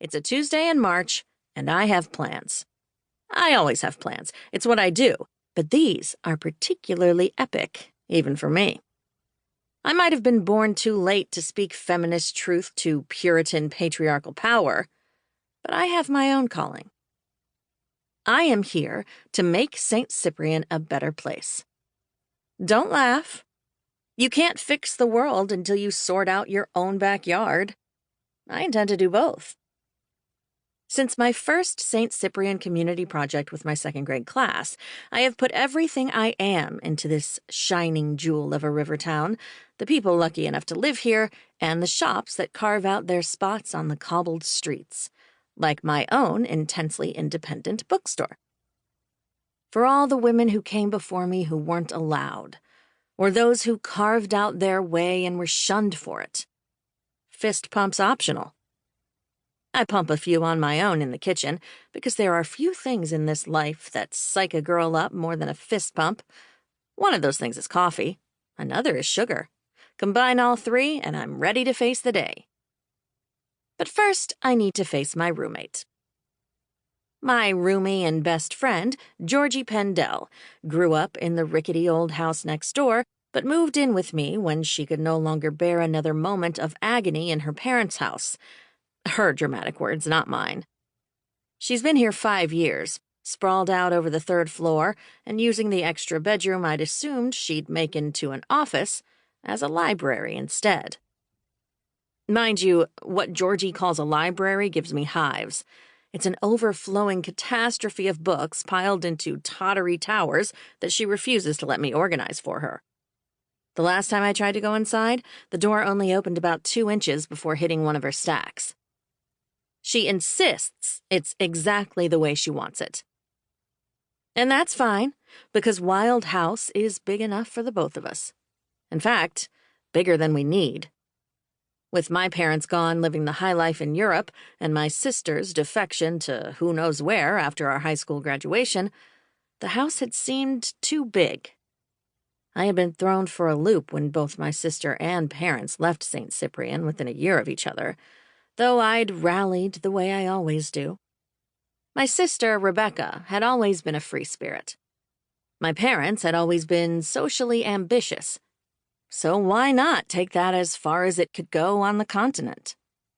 It's a Tuesday in March, and I have plans. I always have plans. It's what I do. But these are particularly epic, even for me. I might have been born too late to speak feminist truth to Puritan patriarchal power, but I have my own calling. I am here to make St. Cyprian a better place. Don't laugh. You can't fix the world until you sort out your own backyard. I intend to do both. Since my first St. Cyprian community project with my second grade class, I have put everything I am into this shining jewel of a river town, the people lucky enough to live here, and the shops that carve out their spots on the cobbled streets, like my own intensely independent bookstore. For all the women who came before me who weren't allowed, or those who carved out their way and were shunned for it. Fist pumps optional. I pump a few on my own in the kitchen, because there are few things in this life that psych a girl up more than a fist pump. One of those things is coffee. Another is sugar. Combine all three, and I'm ready to face the day. But first, I need to face my roommate. My roomie and best friend, Georgie Pendell, grew up in the rickety old house next door, but moved in with me when she could no longer bear another moment of agony in her parents' house. Her dramatic words, not mine. She's been here 5 years, sprawled out over the 3rd floor, and using the extra bedroom I'd assumed she'd make into an office as a library instead. Mind you, what Georgie calls a library gives me hives. It's an overflowing catastrophe of books piled into tottery towers that she refuses to let me organize for her. The last time I tried to go inside, the door only opened about 2 inches before hitting one of her stacks. She insists it's exactly the way she wants it. And that's fine, because Wilde House is big enough for the both of us. In fact, bigger than we need. With my parents gone living the high life in Europe, and my sister's defection to who knows where after our high school graduation, the house had seemed too big. I had been thrown for a loop when both my sister and parents left St. Cyprian within a year of each other, though I'd rallied the way I always do. My sister, Rebecca, had always been a free spirit. My parents had always been socially ambitious, so why not take that as far as it could go on the continent?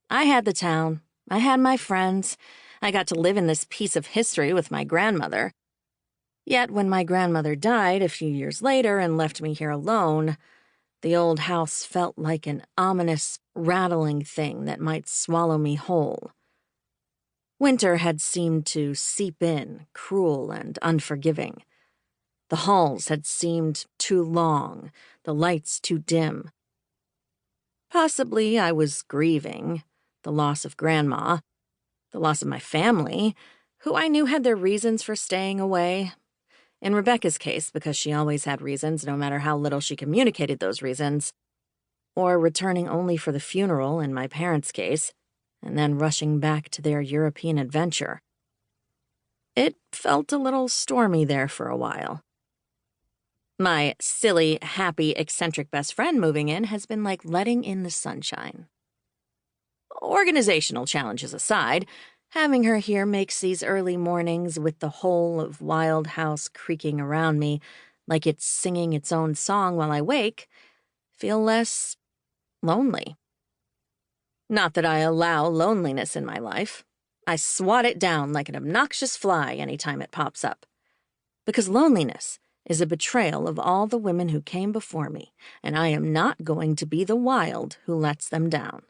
I had the town, I had my friends, I got to live in this piece of history with my grandmother. Yet when my grandmother died a few years later and left me here alone, the old house felt like an ominous, rattling thing that might swallow me whole. Winter had seemed to seep in, cruel and unforgiving. The halls had seemed too long, the lights too dim. Possibly I was grieving the loss of Grandma, the loss of my family, who I knew had their reasons for staying away. In Rebecca's case, because she always had reasons, no matter how little she communicated those reasons. Or returning only for the funeral in my parents' case, and then rushing back to their European adventure. It felt a little stormy there for a while. My silly, happy, eccentric best friend moving in has been like letting in the sunshine. Organizational challenges aside, having her here makes these early mornings with the whole of Wilde House creaking around me like it's singing its own song while I wake feel less lonely. Not that I allow loneliness in my life. I swat it down like an obnoxious fly anytime it pops up. Because loneliness is a betrayal of all the women who came before me, and I am not going to be the Wilde who lets them down.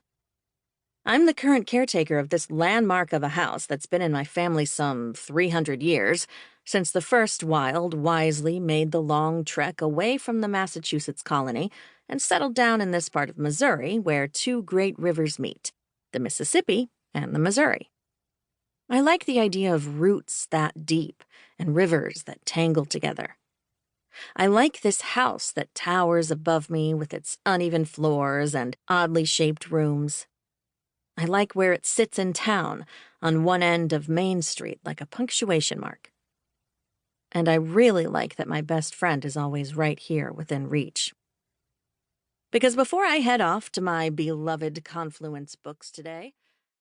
I'm the current caretaker of this landmark of a house that's been in my family some 300 years, since the first Wilde wisely made the long trek away from the Massachusetts colony and settled down in this part of Missouri where 2 great rivers meet, the Mississippi and the Missouri. I like the idea of roots that deep and rivers that tangle together. I like this house that towers above me with its uneven floors and oddly shaped rooms. I like where it sits in town, on one end of Main Street like a punctuation mark. And I really like that my best friend is always right here within reach. Because before I head off to my beloved Confluence books today,